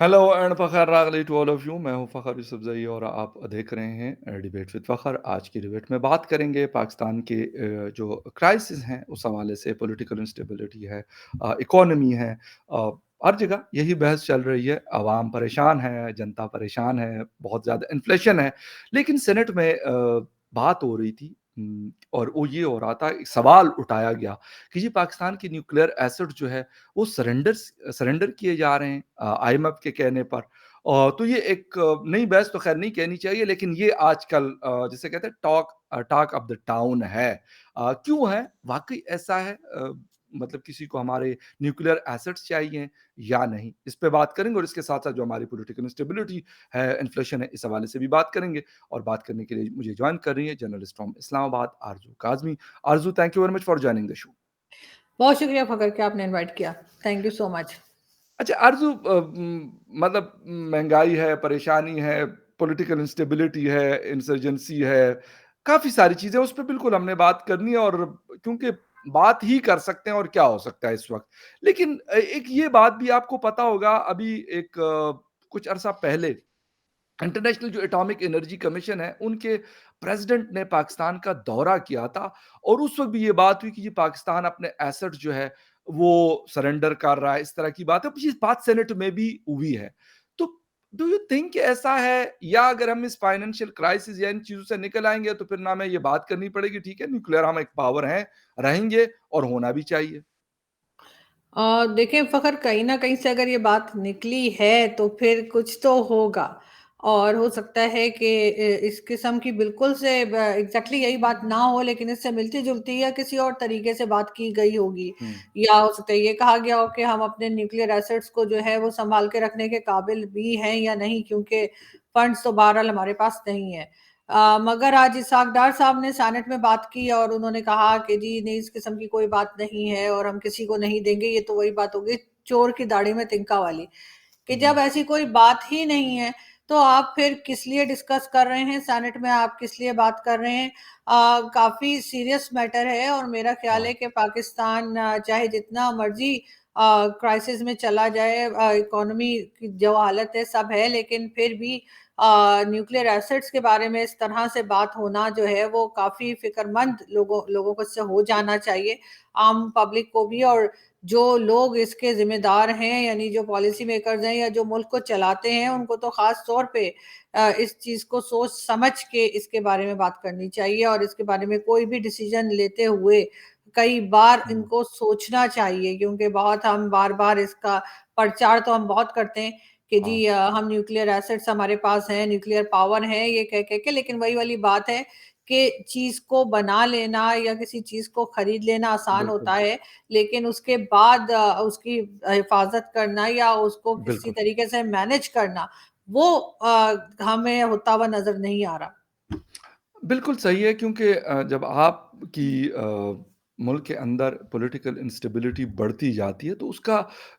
Hello and Fakhar रागली to all of you. मैं हूं फ़खर यूसुफ़ज़ई और आप देख रहे हैं डिबेट विद फ़खर। आज की डिबेट में बात करेंगे पाकिस्तान के जो क्राइसिस हैं उस हवाले से। पॉलिटिकल इंस्टेबिलिटी है, इकोनॉमी है, अ, हर जगह यही बहस चल रही है। अवाम परेशान है, जनता परेशान है, बहुत ज़्यादा इन्फ्लेशन है। लेकिन सेनेट में बात हो रही थी, और वो ये हो रहा था, एक सवाल उठाया गया कि जी पाकिस्तान की न्यूक्लियर एसेट जो है वो सरेंडर किए जा रहे हैं आईएमएफ के कहने पर। तो ये एक नई बहस तो खैर नहीं कहनी चाहिए, लेकिन ये आजकल जिसे कहते हैं टॉक ऑफ द टाउन है। क्यों है? वाक़ई ऐसा है? मतलब किसी को हमारे न्यूक्लियर एसेट्स चाहिए या नहीं? इस पे बात करेंगे और इसके साथ-साथ जो हमारी पॉलिटिकल इंस्टेबिलिटी है, इन्फ्लेशन है, इस हवाले से भी बात करेंगे। और बात करने के लिए मुझे जॉइन कर रही है journalist from Islamabad Arzoo Kazmi. Arzoo, thank you very much for joining the show. बहुत शुक्रिया फ़खर कि आपने इनवाइट किया। Thank you so much. अच्छा आरज़ू, मतलब महँगाई है, परेशानी है, पॉलिटिकल इंस्टेबिलिटी है, इंसर्जेंसी है, काफ़ी सारी चीज़ें उस पे बिल्कुल हमने बात करनी है। और क्योंकि बात ही कर सकते हैं और क्या हो सकता है इस वक़्त। लेकिन एक ये बात भी आपको पता होगा, अभी एक कुछ अरसा पहले इंटरनेशनल जो एटॉमिक एनर्जी कमीशन है, उनके प्रेसिडेंट ने पाकिस्तान का दौरा किया था। और उस वक़्त भी ये बात हुई कि जी पाकिस्तान अपने एसेट जो है वो सरेंडर कर रहा है, इस तरह की बात है। ये बात सेनेट में भी हुई है। तो डू यू थिंक ऐसा है, या अगर हम इस फाइनेंशियल क्राइसिस या इन चीज़ों से निकल आएँगे तो फिर ना हमें ये बात करनी पड़ेगी, ठीक है न्यूक्लियर हम एक पावर हैं, रहेंगे और होना भी चाहिए? देखिए फ़खर, कहीं न कहीं से अगर ये बात निकली है तो फिर कुछ तो होगा। और हो सकता है कि इस किस्म की बिल्कुल से एग्ज़ैक्टली यही बात ना हो, लेकिन इससे मिलती-जुलती या किसी और तरीके से बात की गई होगी। हुँ, या हो सकता है ये कहा गया हो कि हम अपने न्यूक्लियर एसेट्स को जो है वो सँभाल के रखने के काबिल भी हैं या नहीं, क्योंकि फंड्स तो बहरहाल हमारे पास नहीं है। मगर आज इसहाक डार साहब ने सेनेट में बात की और उन्होंने कहा कि जी नहीं, इस किस्म की कोई बात नहीं है और हम किसी को नहीं देंगे। ये तो वही बात हो गई चोर की दाढ़ी में तिनका वाली, कि हुँ, जब ऐसी कोई बात ही नहीं है तो आप फिर किस लिए डिस्कस कर रहे हैं सेनेट में, आप किस लिए बात कर रहे हैं? काफ़ी सीरियस मैटर है और मेरा ख्याल है हाँ, कि पाकिस्तान चाहे जितना मर्ज़ी क्राइसिस में चला जाए, इकोनॉमी की जो हालत है सब है, लेकिन फिर भी न्यूक्लियर एसेट्स के बारे में इस तरह से बात होना जो है वो काफ़ी फ़िक्रमंद लोगों लोगों को से हो जाना चाहिए, आम पब्लिक को भी। और जो लोग इसके ज़िम्मेदार हैं, यानी जो पॉलिसी मेकर्स हैं या जो मुल्क को चलाते हैं, उनको तो ख़ास तौर पे इस चीज़ को सोच समझ के इसके बारे में बात करनी चाहिए और इसके बारे में कोई भी डिसीज़न लेते हुए कई बार हुँ, इनको सोचना चाहिए, क्योंकि बहुत हम बार-बार इसका प्रचार तो हम बहुत करते हैं कि हाँ, जी हम न्यूक्लियर एसेट्स हमारे पास हैं, न्यूक्लियर पावर है, ये कह के, लेकिन वही वाली बात है कि चीज़ को बना लेना या किसी चीज़ को खरीद लेना आसान होता बिल्कुल, है, लेकिन उसके बाद उसकी हिफ़ाज़त करना या उसको किसी बिल्कुल। तरीके से मैनेज करना, वो हमें होता हुआ नज़र नहीं आ रहा। बिल्कुल सही है, क्योंकि जब आपकी मुल्क के अंदर पॉलिटिकल इंस्टेबिलिटी बढ़ती जाती है तो उसका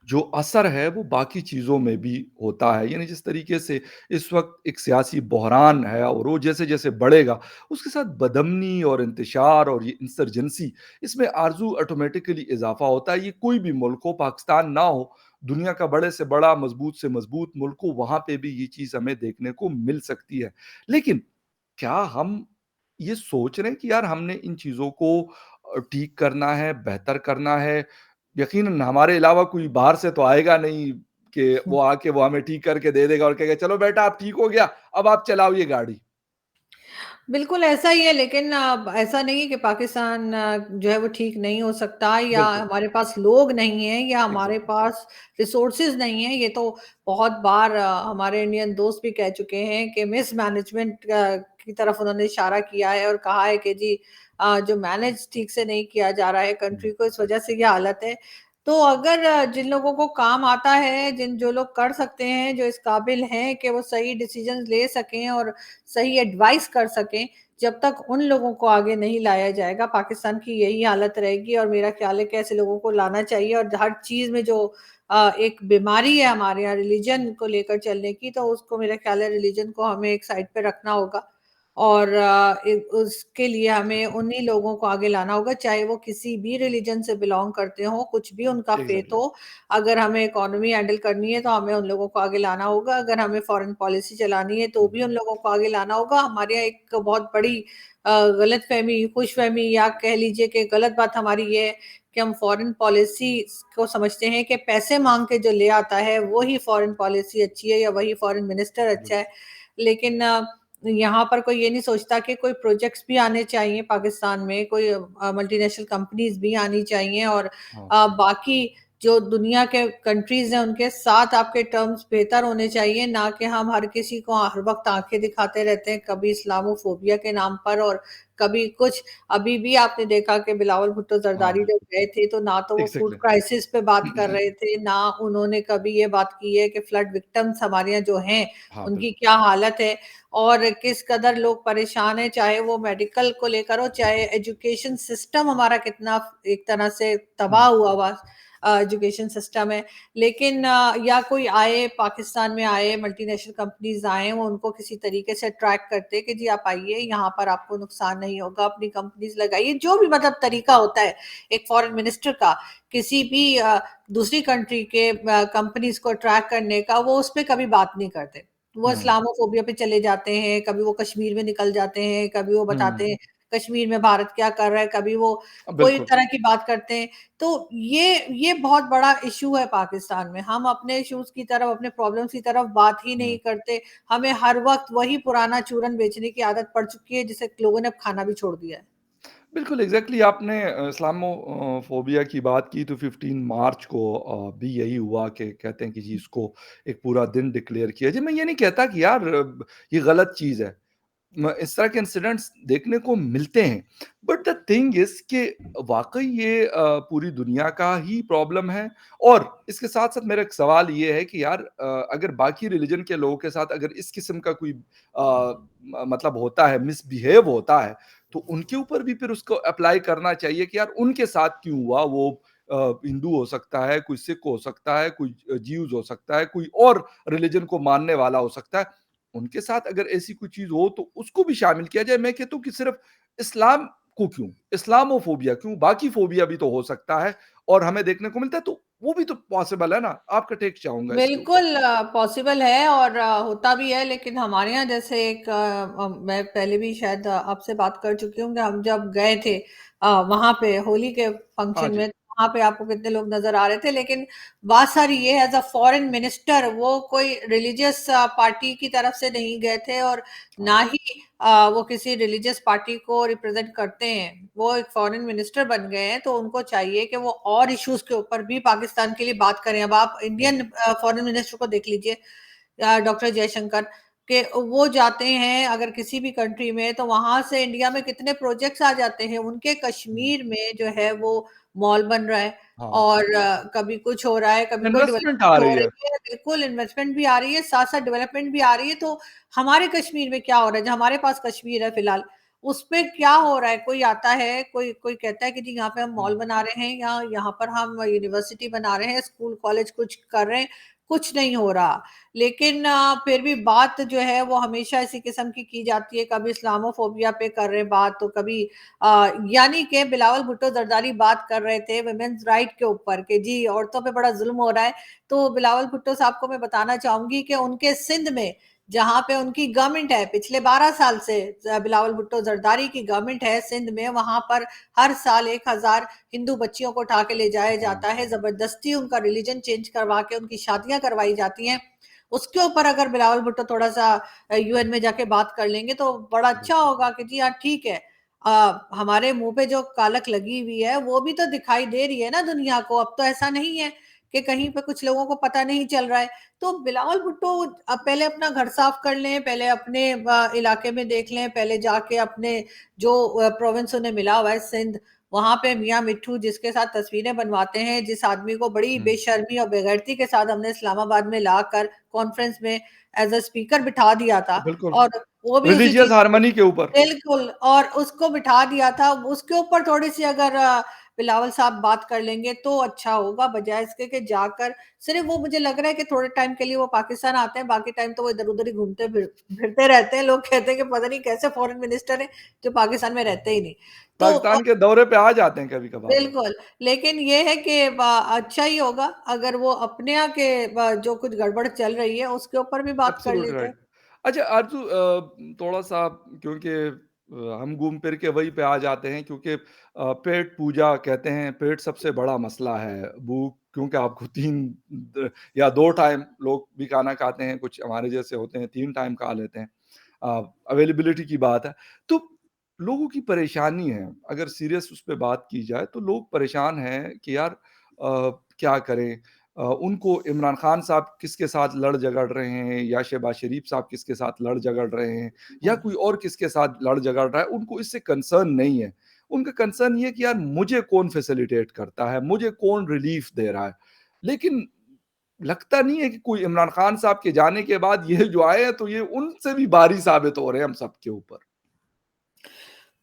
जो असर है वो बाकी चीज़ों में भी होता है। यानी जिस तरीके से इस वक़्त एक सियासी बहरान है और वो जैसे-जैसे बढ़ेगा, उसके साथ बदअमनी और इंतशार और ये इंसर्जेंसी, इसमें आरज़ू ऑटोमैटिकली इज़ाफ़ा होता है। ये कोई भी मुल्क हो, पाकिस्तान ना हो, दुनिया का बड़े से बड़ा, मज़बूत से मज़बूत मुल्क हो, वहाँ पे भी ये चीज़ हमें देखने को मिल सकती है। लेकिन क्या हम ये सोच रहे हैं कि यार हमने इन चीज़ों को ठीक करना है, बेहतर करना है? यकीनन हमारे अलावा कोई बाहर से तो आएगा नहीं कि वो आके वो हमें ठीक करके दे देगा और कहेगा चलो बेटा अब ठीक हो गया, अब आप चलाओ ये गाड़ी। बिल्कुल ऐसा ही है, लेकिन ऐसा नहीं है कि पाकिस्तान जो है वो ठीक नहीं हो सकता या बिल्कुल, हमारे पास लोग नहीं हैं या हमारे एग्ज़ैक्टली। पास रिसोर्सेज नहीं हैं। ये तो बहुत बार हमारे इंडियन दोस्त भी कह चुके हैं कि मिसमैनेजमेंट की तरफ उन्होंने इशारा किया है और कहा है कि जी जो मैनेज ठीक से नहीं किया जा रहा है हुँ, कंट्री को, इस वजह से ये हालत है। तो अगर जिन लोगों को काम आता है, जिन जो लोग कर सकते हैं, जो इस काबिल हैं कि वो सही डिसीजंस ले सकें और सही एडवाइस कर सकें, जब तक उन लोगों को आगे नहीं लाया जाएगा, पाकिस्तान की यही हालत रहेगी। और मेरा ख़्याल है कि ऐसे लोगों को लाना चाहिए। और हर चीज़ में जो एक बीमारी है हमारे यहाँ रिलीजन को लेकर चलने की, तो उसको मेरा ख़्याल है रिलीजन को हमें एक साइड पे रखना होगा और उसके लिए हमें उन्हीं लोगों को आगे लाना होगा, चाहे वो किसी भी रिलीजन से बिलोंग करते हो, कुछ भी उनका फेथ एग्ज़ैक्टली। हो। अगर हमें इकोनॉमी हैंडल करनी है तो हमें उन लोगों को आगे लाना होगा, अगर हमें फॉरेन पॉलिसी चलानी है तो हुँ, भी उन लोगों को आगे लाना होगा। हमारे यहाँ एक बहुत बड़ी गलतफहमी, खुशफहमी या कह लीजिए कि गलत बात हमारी ये है कि हम फॉरेन पॉलिसी को समझते हैं कि पैसे मांग के जो ले आता है वो ही फॉरेन पॉलिसी अच्छी है या वही फॉरेन मिनिस्टर अच्छा है। बिल्कुल। लेकिन यहाँ पर कोई ये नहीं सोचता कि कोई प्रोजेक्ट्स भी आने चाहिए पाकिस्तान में, कोई मल्टीनेशनल कंपनीज भी आनी चाहिए, और हाँ, बाकी जो दुनिया के कंट्रीज हैं उनके साथ आपके टर्म्स बेहतर होने चाहिए, ना कि हम हर किसी को हर वक्त आंखें दिखाते रहते हैं, कभी इस्लामोफोबिया के नाम पर और कभी कुछ। अभी भी आपने देखा कि बिलावल भुट्टो हाँ, जरदारी जब गए थे तो ना तो वो फूड एग्ज़ैक्टली। क्राइसिस पे बात कर रहे थे, ना उन्होंने कभी ये बात की है कि फ्लड विक्टिम्स हमारे यहाँ जो हैं हाँ, उनकी बिल्कुल। क्या हालत है और किस कदर लोग परेशान हैं, चाहे वो मेडिकल को लेकर हो, चाहे एजुकेशन सिस्टम हमारा कितना एक तरह से तबाह हुँ, हुआ हुआ एजुकेशन सिस्टम है। लेकिन या कोई आए, पाकिस्तान में आए, मल्टीनेशनल कंपनीज आए, वो उनको किसी तरीके से ट्रैक करते कि जी आप आइए, यहाँ पर आपको नुकसान नहीं होगा, अपनी कंपनीज लगाइए, जो भी मतलब तरीका होता है एक फॉरेन मिनिस्टर का किसी भी दूसरी कंट्री के कंपनीज को ट्रैक करने का, वो उस पर कभी बात नहीं करते। वो हुँ, इस्लामोफोबिया पे चले जाते हैं, कभी वो कश्मीर में निकल जाते हैं, कभी वो बताते हुँ, हैं कश्मीर में भारत क्या कर रहा है, कभी वो कोई बिल्कुल। तरह की बात करते हैं। तो ये बहुत बड़ा इश्यू है पाकिस्तान में। हम अपने इश्यूज की तरफ, अपने प्रॉब्लम्स की तरफ बात ही नहीं हुँ। करते। हमें हर वक्त वही पुराना चूरन बेचने की आदत पड़ चुकी है, जिसे लोगों ने अब खाना भी छोड़ दिया है। बिल्कुल, एग्ज़ैक्टली आपने फ़ोबिया की बात की तो 15 मार्च को भी यही हुआ कि कहते हैं कि जी इसको एक पूरा दिन डिक्लेयर किया जी, मैं ये नहीं कहता कि यार ये गलत चीज़ है। इस तरह के इंसिडेंट्स देखने को मिलते हैं। बट द थिंग इज़ कि वाक़ई ये पूरी दुनिया का ही प्रॉब्लम है और इसके साथ-साथ मेरा एक सवाल ये है कि यार अगर बाकी रिलिजन के लोगों के साथ अगर इस किस्म का कोई मतलब होता है, मिसबिहेव होता है, तो उनके ऊपर भी फिर उसको अप्लाई करना चाहिए कि यार उनके साथ क्यों हुआ? वो हिंदू हो सकता है, कोई सिख हो सकता है, कोई ज्यूज़ हो सकता है, कोई और रिलिजन को मानने वाला हो सकता है। उनके साथ अगर ऐसी कोई चीज़ हो तो उसको भी शामिल किया जाए। मैं कहता हूँ कि सिर्फ़ इस्लाम को क्यों? इस्लामोफ़ोबिया क्यों? बाकी फ़ोबिया भी तो हो सकता है और हमें देखने को मिलता है तो वो भी तो पॉसिबल है ना? आपका टेक चाहूँगा इसके ऊपर। बिल्कुल पॉसिबल है और होता भी है, लेकिन हमारे यहाँ जैसे एक मैं पहले भी शायद आपसे बात कर चुकी हूँ कि हम जब गए थे वहां पे होली के हाँ फंक्शन जी। में, वहां पे आपको कितने लोग नजर आ रहे थे, लेकिन बात सारी ये है, एज अ फॉरेन मिनिस्टर वो कोई रिलीजियस पार्टी की तरफ से नहीं गए थे और हाँ, ना ही वो किसी रिलीजियस पार्टी को रिप्रेजेंट करते हैं। वो एक फॉरेन मिनिस्टर बन गए हैं, तो उनको चाहिए कि वो और इश्यूज के ऊपर भी पाकिस्तान के लिए बात करें। अब आप हुँ, इंडियन फॉरेन मिनिस्टर को देख लीजिए, डॉक्टर जयशंकर, कि वो जाते हैं अगर किसी भी कंट्री में, तो वहां से इंडिया में कितने प्रोजेक्ट्स आ जाते हैं। उनके हुँ, कश्मीर में जो है वो मॉल बन रहा है हाँ। और कभी कुछ हो रहा है, कभी कोई इन्वेस्टमेंट आ डेवलपमेंट हो रही है। रही है, बिल्कुल इन्वेस्टमेंट भी आ रही है, साथ साथ डेवलपमेंट भी आ रही है। तो हमारे कश्मीर में क्या हो रहा है, जो हमारे पास कश्मीर है फिलहाल, उस पे क्या हो रहा है? कोई आता है, कोई कोई कहता है कि जी यहाँ पे हम मॉल हुँ, बना रहे हैं, या यहाँ पर हम यूनिवर्सिटी बना रहे हैं, स्कूल कॉलेज कुछ कर रहे हैं, कुछ नहीं हो रहा। लेकिन फिर भी बात जो है वो हमेशा इसी किस्म की जाती है, कभी इस्लामोफोबिया पे कर रहे हैं बात, तो कभी यानी कि बिलावल भुट्टो जरदारी बात कर रहे थे वुमेन्स राइट के ऊपर कि जी औरतों पे बड़ा जुल्म हो रहा है। तो बिलावल भुट्टो साहब को मैं बताना चाहूंगी कि उनके सिंध में, जहां पे उनकी गवर्नमेंट है पिछले 12 साल से, बिलावल भुट्टो जरदारी की गवर्नमेंट है सिंध में, वहां पर हर साल 1,000 हिंदू बच्चियों को उठा के ले जाया हाँ, जाता है, जबरदस्ती उनका रिलीजन चेंज करवा के उनकी शादियां करवाई जाती हैं। उसके ऊपर अगर बिलावल भुट्टो थोड़ा सा यूएन में जाके बात कर लेंगे तो बड़ा अच्छा बिल्कुल। होगा कि जी हाँ ठीक है। हमारे मुंह पे जो कालक लगी हुई है वो भी तो दिखाई दे रही है ना दुनिया को। अब तो ऐसा नहीं है कि कहीं पे कुछ लोगों को पता नहीं चल रहा है। तो बिलावल भुट्टो अब पहले अपना घर साफ कर लें, पहले अपने इलाके में देख लें, पहले जाके अपने जो प्रोविंस उन्हें मिला हुआ है सिंध, वहां पे मियाँ मिट्ठू जिसके साथ तस्वीरें बनवाते हैं, जिस आदमी को बड़ी हुँ, बेशर्मी और बेगैरती के साथ हमने इस्लामाबाद में लाकर कॉन्फ्रेंस में एज अ स्पीकर बिठा दिया था, बिल्कुल। और वो भी उसी रिलिजियस चीज, हार्मनी के ऊपर। बिल्कुल, और उसको बिठा दिया था, उसके ऊपर थोड़ी सी अगर बिलावल साहब बात कर लेंगे तो अच्छा होगा, बजाय इसके कि जाकर सिर्फ वो, मुझे लग रहा है कि थोड़े टाइम के लिए वो पाकिस्तान आते हैं, बाकी टाइम तो वो इधर-उधर ही घूमते फिरते रहते हैं। लोग कहते हैं कि पता नहीं कैसे फॉरेन मिनिस्टर हैं, जो पाकिस्तान में रहते ही नहीं। तो पाकिस्तान के दौरे पे आ जाते हैं कभी-कभार वो। बिल्कुल, लेकिन ये है कि अच्छा ही होगा अगर वो अपने यहाँ के जो कुछ गड़बड़ चल रही है, उसके ऊपर भी बात कर एब्सोल्यूटली लेते हैं। राइट। अच्छा आरज़ू थोड़ा-सा क्योंकि हम घूम फिर के वहीं पे आ जाते हैं क्योंकि पेट पूजा कहते हैं, पेट सबसे बड़ा मसला है। भूख क्योंकि आपको 3 द या 2 टाइम लोग भी खाना खाते हैं, कुछ हमारे जैसे होते हैं 3 टाइम खा लेते हैं। अवेलेबिलिटी की बात है। तो लोगों की परेशानी है, अगर सीरियस उस पे बात की जाए तो लोग परेशान हैं कि यार क्या करें? उनको इमरान खान साहब किसके साथ लड़-झगड़ रहे हैं या शहबाज शरीफ साहब किसके साथ लड़-झगड़ रहे हैं या कोई और किसके साथ लड़-झगड़ रहा है, उनको इससे कंसर्न नहीं है। उनका कंसर्न ये है कि यार मुझे कौन फैसिलिटेट करता है, मुझे कौन रिलीफ दे रहा है। लेकिन लगता नहीं है कि कोई इमरान खान साहब के जाने के बाद ये जो आए हैं, तो ये उनसे भी भारी साबित हो रहे हैं हम सबके ऊपर।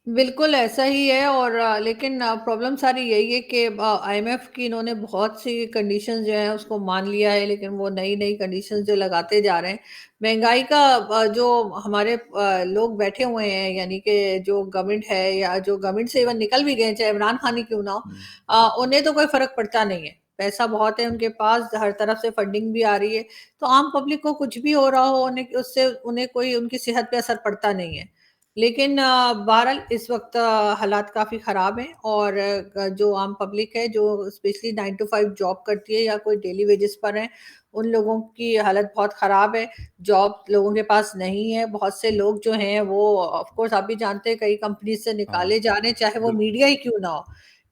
बिल्कुल ऐसा ही है, और लेकिन प्रॉब्लम सारी यही है कि आईएमएफ की इन्होंने बहुत सी कंडीशंस जो हैं उसको मान लिया है, लेकिन वो नई-नई कंडीशंस जो लगाते जा रहे हैं। महँगाई का जो हमारे लोग बैठे हुए हैं, यानी कि जो गवर्नमेंट है या जो गवर्नमेंट से इवन निकल भी गए, चाहे इमरान खान ही क्यों ना हो, हुँ, उन्हें तो कोई फ़र्क पड़ता नहीं है। पैसा बहुत है उनके पास, हर तरफ से फंडिंग भी आ रही है, तो आम पब्लिक को कुछ भी हो रहा हो, उन्हें उससे उन्हें कोई उनकी सेहत पे असर पड़ता नहीं है। लेकिन बहरहाल इस वक़्त हालात काफ़ी ख़राब हैं, और जो आम पब्लिक है, जो स्पेशली 9 टू 5 जॉब करती है या कोई डेली वेजेस पर हैं, उन लोगों की हालत बहुत ख़राब है। जॉब लोगों के पास नहीं है, बहुत से लोग जो हैं वो ऑफ़ कोर्स आप भी जानते हैं कई कंपनीज़ से हाँ, निकाले जा रहे हैं, चाहे वो बिल्कुल, मीडिया ही क्यों ना हो।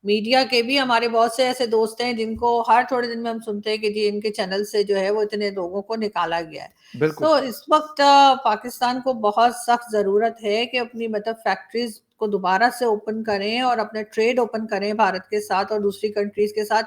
मीडिया के भी हमारे बहुत से ऐसे दोस्त हैं जिनको हर थोड़े दिन में हम सुनते हैं कि जी इनके चैनल से जो है वो इतने लोगों को निकाला गया है। बिल्कुल, तो इस वक़्त पाकिस्तान को बहुत सख्त ज़रूरत है कि अपनी मतलब फैक्ट्रीज़ को दोबारा से ओपन करें और अपना ट्रेड ओपन करें भारत के साथ और दूसरी कंट्रीज़ के साथ,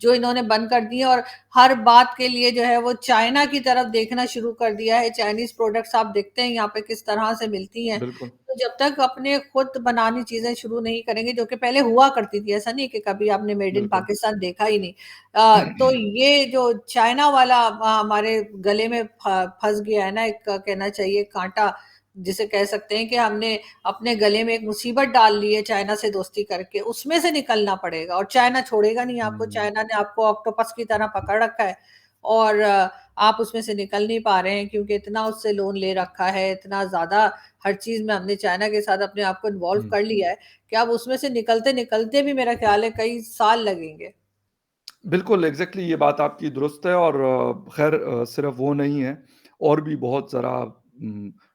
जो इन्होंने बंद कर दी है, और हर बात के लिए जो है वो चाइना की तरफ देखना शुरू कर दिया है। चाइनीज़ प्रोडक्ट्स आप देखते हैं यहाँ पे किस तरह से मिलती हैं। बिल्कुल। तो जब तक अपने खुद बनानी चीज़ें शुरू नहीं करेंगे, जो कि पहले हुआ करती थी, ऐसा नहीं कि कभी आपने मेड इन बिल्कुल। पाकिस्तान देखा ही नहीं। तो ये जो चाइना वाला हमारे गले में फँस गया है ना, एक कहना चाहिए काँटा, जिसे कह सकते हैं कि हमने अपने गले में एक मुसीबत डाल ली है चाइना से दोस्ती करके, उसमें से निकलना पड़ेगा, और चाइना छोड़ेगा नहीं आपको। हुँ, चाइना ने आपको ऑक्टोपस की तरह पकड़ रखा है, और आप उसमें से निकल नहीं पा रहे हैं क्योंकि इतना उससे लोन ले रखा है, इतना ज़्यादा हर चीज़ में हमने चाइना के साथ अपने आप को इन्वॉल्व हुँ। कर लिया है कि अब उसमें से निकलते-निकलते भी मेरा ख़्याल है कई साल लगेंगे। बिल्कुल, एग्ज़ैक्टली ये बात आपकी दुरुस्त है और ख़ैर सिर्फ़ वो नहीं है, और भी बहुत ज़रा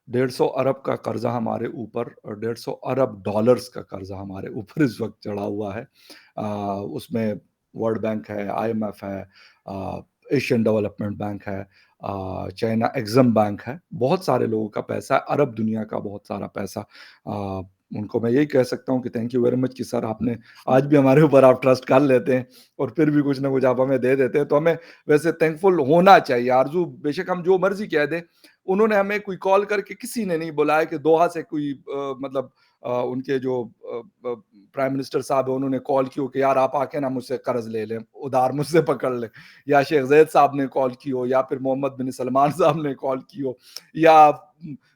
150 अरब का कर्ज़ा हमारे ऊपर और 150 अरब डॉलर्स का कर्ज़ा हमारे ऊपर इस वक़्त चढ़ा हुआ है। उसमें वर्ल्ड बैंक है, आईएमएफ है, एशियन डेवलपमेंट बैंक है, चाइना एक्सिम बैंक है, बहुत सारे लोगों का पैसा है, अरब दुनिया का बहुत सारा पैसा। अ, उनको मैं यही कह सकता हूँ कि थैंक यू वेरी मच कि सर आपने आज भी हमारे ऊपर आप ट्रस्ट कर लेते हैं और फिर भी कुछ ना कुछ आप हमें दे देते हैं, तो हमें वैसे थैंकफुल होना चाहिए। आरज़ू बेशक हम जो मर्ज़ी कह दें, उन्होंने हमें कोई कॉल करके किसी ने नहीं बुलाया कि दोहा से कोई मतलब उनके जो प्राइम मिनिस्टर साहब हैं, उन्होंने कॉल की हो कि यार आप आके ना मुझसे कर्ज़ ले लें, उधार मुझसे पकड़ लें, या शेख ज़ायद साहब ने कॉल की हो या फिर मोहम्मद बिन सलमान साहब ने कॉल की हो या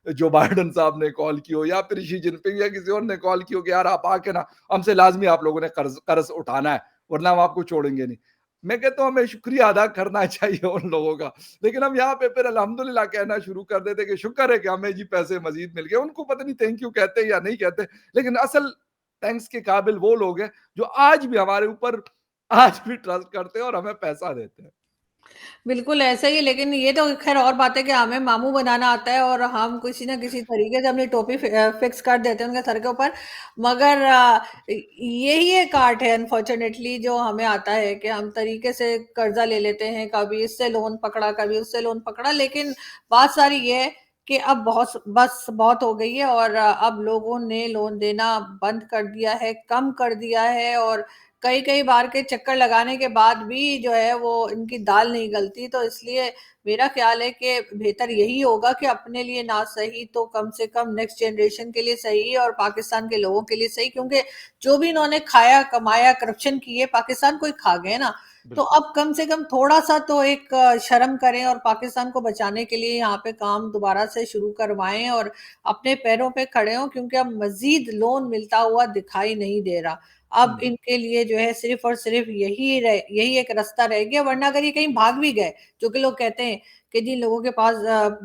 जो बाइडेन साहब ने कॉल की हो या फिर शी जिनपिंग या किसी और ने कॉल की हो कि यार आप आके ना हमसे लाज़मी आप लोगों ने कर्ज़ कर्ज़ उठाना है, वरना हम आपको छोड़ेंगे नहीं। मैं कहता हूँ हमें शुक्रिया अदा करना चाहिए उन लोगों का, लेकिन हम यहाँ पे फिर अल्हम्दुलिल्लाह कहना शुरू कर देते कि शुक्र है कि हमें जी पैसे मज़ीद मिल गए। उनको पता नहीं थैंक यू कहते हैं या नहीं कहते, लेकिन असल थैंक्स के काबिल वो लोग हैं जो आज भी हमारे ऊपर आज भी ट्रस्ट करते हैं और हमें पैसा देते हैं। बिल्कुल ऐसा ही है, लेकिन ये तो ख़ैर और बात है कि हमें मामू बनाना आता है, और हम किसी न किसी तरीके से अपनी टोपी फ़िक्स कर देते हैं उनके सर के ऊपर। मगर यही एक आर्ट है अनफॉर्च्युनेटली, जो हमें आता है कि हम तरीके से कर्ज़ा ले लेते हैं, कभी इससे लोन पकड़ा, कभी उससे लोन पकड़ा। लेकिन बात सारी ये है कि अब बस बहुत हो गई है, और अब लोगों ने लोन देना बंद कर दिया है, कम कर दिया है, और कई-कई बार के चक्कर लगाने के बाद भी जो है वो इनकी दाल नहीं गलती। तो इसलिए मेरा ख़्याल है कि बेहतर यही होगा कि अपने लिए ना सही तो कम से कम नेक्स्ट जनरेशन के लिए सही और पाकिस्तान के लोगों के लिए सही, क्योंकि जो भी इन्होंने खाया, कमाया, करप्शन किए, पाकिस्तान को ही खा गए ना। तो बिल्कुल। अब कम से कम थोड़ा-सा तो एक शर्म करें और पाकिस्तान को बचाने के लिए यहाँ पे काम दोबारा से शुरू करवाएँ और अपने पैरों पे खड़े हों, क्योंकि अब मज़ीद लोन मिलता हुआ दिखाई नहीं दे रहा। अब हुँ, इनके लिए जो है सिर्फ़ और सिर्फ़ यही एक रास्ता रह गया, वरना अगर ये कहीं भाग भी गए, जो कि लोग कहते हैं कि जिन लोगों के पास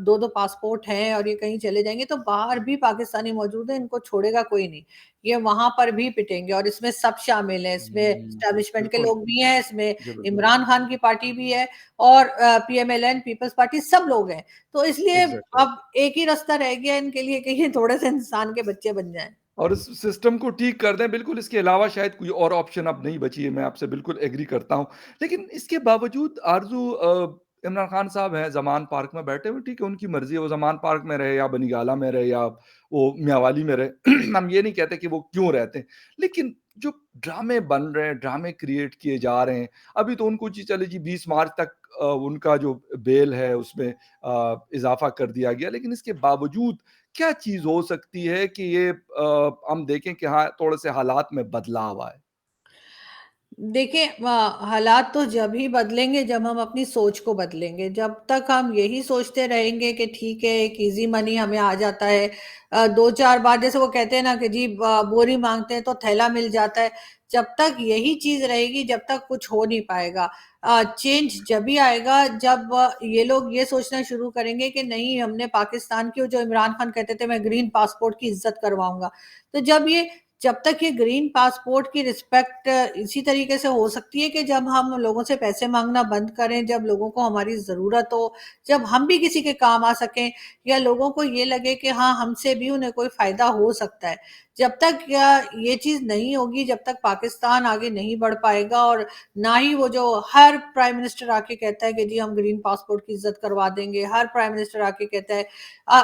2-2 पासपोर्ट हैं और ये कहीं चले जाएँगे, तो बाहर भी पाकिस्तानी मौजूद हैं, इनको छोड़ेगा कोई नहीं। ये वहाँ पर भी पिटेंगे और इसमें सब शामिल हैं, इसमें एस्टेब्लिशमेंट के बिल्कुल। लोग भी हैं, इसमें जी, बिल्कुल। इमरान खान की पार्टी भी है और पीएमएलएन, पीपल्स पार्टी, सब लोग हैं। तो इसलिए एग्ज़ैक्टली। अब एक ही रास्ता रह गया इनके लिए कि ये थोड़े-से इंसान के बच्चे बन जाएँ। और इस सिस्टम को ठीक कर दें, बिल्कुल इसके अलावा शायद कोई और ऑप्शन अब नहीं बची है, मैं आपसे बिल्कुल एग्री करता हूँ। लेकिन इसके बावजूद आरज़ू इमरान खान साहब हैं, ज़मान पार्क में बैठे हुए, ठीक है, उनकी मर्ज़ी है, वो ज़मान पार्क में रहे या बनीगाला में रहे या वो मियांवाली में रहे। हम ये नहीं कहते कि वो क्यों रहते हैं। लेकिन जो ड्रामे बन रहे हैं, ड्रामे क्रिएट किए जा रहे हैं, अभी तो उनको जी चलिए जी 20 मार्च तक उनका जो बेल है उसमें इज़ाफ़ा कर दिया गया। लेकिन इसके बावजूद क्या चीज़ हो सकती है कि ये हम देखें कि हाँ, थोड़े-से हालात में बदलाव आए? देखिए हालात तो जब ही बदलेंगे जब हम अपनी सोच को बदलेंगे। जब तक हम यही सोचते रहेंगे कि ठीक है, एक ईज़ी मनी हमें आ जाता है। 2-4 बार जैसे वो कहते हैं ना कि जी बोरी माँगते हैं तो थैला मिल जाता है। जब तक यही चीज़ रहेगी, जब तक कुछ हो नहीं पाएगा। चेंज जभी आएगा जब ये लोग ये सोचना शुरू करेंगे कि नहीं, हमने पाकिस्तान की, जो इमरान खान कहते थे मैं ग्रीन पासपोर्ट की इज़्ज़त करवाऊँगा। तो जब तक ये ग्रीन पासपोर्ट की रिस्पेक्ट इसी तरीके से हो सकती है कि जब हम लोगों से पैसे माँगना बंद करें, जब लोगों को हमारी ज़रूरत हो, जब हम भी किसी के काम आ सकें या लोगों को ये लगे कि हाँ, हमसे भी उन्हें कोई फ़ायदा हो सकता है। जब तक ये चीज़ नहीं होगी, जब तक पाकिस्तान आगे नहीं बढ़ पाएगा और ना ही वो जो हर प्राइम मिनिस्टर आके कहता है कि जी हम ग्रीन पासपोर्ट की इज़्ज़त करवा देंगे, हर प्राइम मिनिस्टर आके कहता है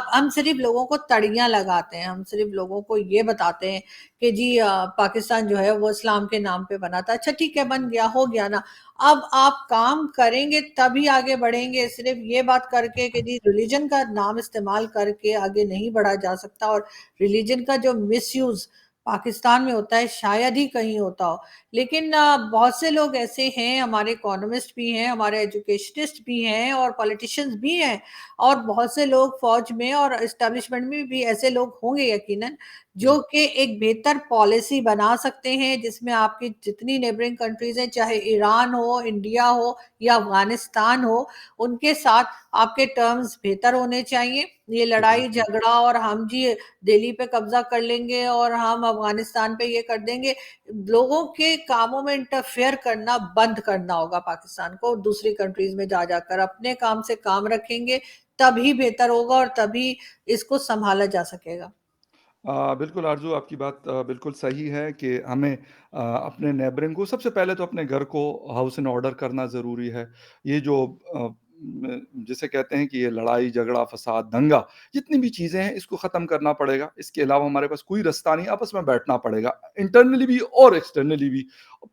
हम सिर्फ़ लोगों को तड़ियाँ लगाते हैं, हम सिर्फ़ लोगों को ये बताते हैं कि जी पाकिस्तान जो है वो इस्लाम के नाम पे बना था। अच्छा ठीक है, बन गया, हो गया ना। अब आप काम करेंगे तभी आगे बढ़ेंगे, सिर्फ़ ये बात करके कि जी रिलिजन का नाम इस्तेमाल करके आगे नहीं बढ़ा जा सकता और रिलिजन का जो मिसयूज़ पाकिस्तान में होता है शायद ही कहीं होता हो। लेकिन बहुत से लोग ऐसे हैं, हमारे इकोनॉमिस्ट भी हैं, हमारे एजुकेशनिस्ट भी हैं और पॉलिटिशियंस भी हैं और बहुत से लोग फ़ौज में और एस्टेब्लिशमेंट में भी ऐसे लोग होंगे यकीनन, जी। जो कि एक बेहतर पॉलिसी बना सकते हैं जिसमें आपकी जितनी नेबरिंग कंट्रीज़ हैं, चाहे ईरान हो, इंडिया हो या अफ़गानिस्तान हो, उनके साथ आपके टर्म्स बेहतर होने चाहिए। ये एग्ज़ैक्टली। लड़ाई-झगड़ा और हम जी दिल्ली पे कब्ज़ा कर लेंगे और हम अफ़गानिस्तान पे ये कर देंगे, लोगों के कामों में इंटरफेयर करना बंद करना होगा पाकिस्तान को, दूसरी कंट्रीज़ में जा जाकर अपने काम से काम रखेंगे, तभी बेहतर होगा और तभी इसको सँभाला जा सकेगा। बिल्कुल आरज़ू आपकी बात बिल्कुल सही है कि हमें अपने नेबरिंग को सबसे पहले तो अपने घर को हाउस इन ऑर्डर करना ज़रूरी है। ये जो जिसे कहते हैं कि ये लड़ाई, झगड़ा, फ़साद, दंगा, जितनी भी चीज़ें हैं इसको ख़त्म करना पड़ेगा। इसके अलावा हमारे पास कोई रास्ता नहीं, आपस में बैठना पड़ेगा, इंटरनली भी और एक्सटर्नली भी।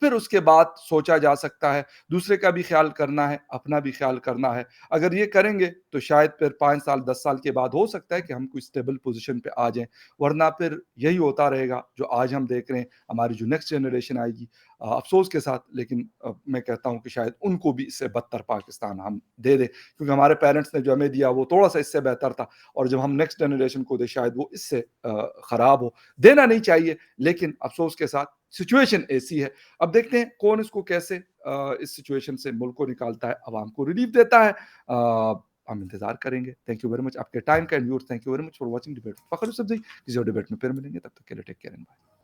फिर उसके बाद सोचा जा सकता है, दूसरे का भी ख़्याल करना है, अपना भी ख़्याल करना है। अगर ये करेंगे तो शायद फिर 5 साल, 10 साल के बाद हो सकता है कि हम कोई स्टेबल पोज़ीशन पे आ जाएँ। वरना फिर यही होता रहेगा जो आज हम देख रहे हैं, हमारी जो नेक्स्ट जनरेशन आएगी अफ़सोस के साथ, लेकिन मैं कहता हूँ कि शायद उनको भी इससे बदतर पाकिस्तान हम दे दें, क्योंकि हमारे पेरेंट्स ने जो हमें दिया वो थोड़ा-सा इससे बेहतर था और जब हम नेक्स्ट जनरेशन को दें शायद वो इससे खराब हो। देना नहीं चाहिए, लेकिन अफ़सोस के साथ सिचुएशन ऐसी है। अब देखते हैं कौन इसको कैसे इस सिचुएशन से मुल्क को निकालता है, अवाम को रिलीफ़ देता है। हम इंतज़ार करेंगे। थैंक यू वेरी मच आपके टाइम का and viewers, thank you very much for watching debate. फ़खर यूसुफ ज़ई, किसी और डिबेट में फिर मिलेंगे, तब तक के लिए टेक केयर एंड बाय।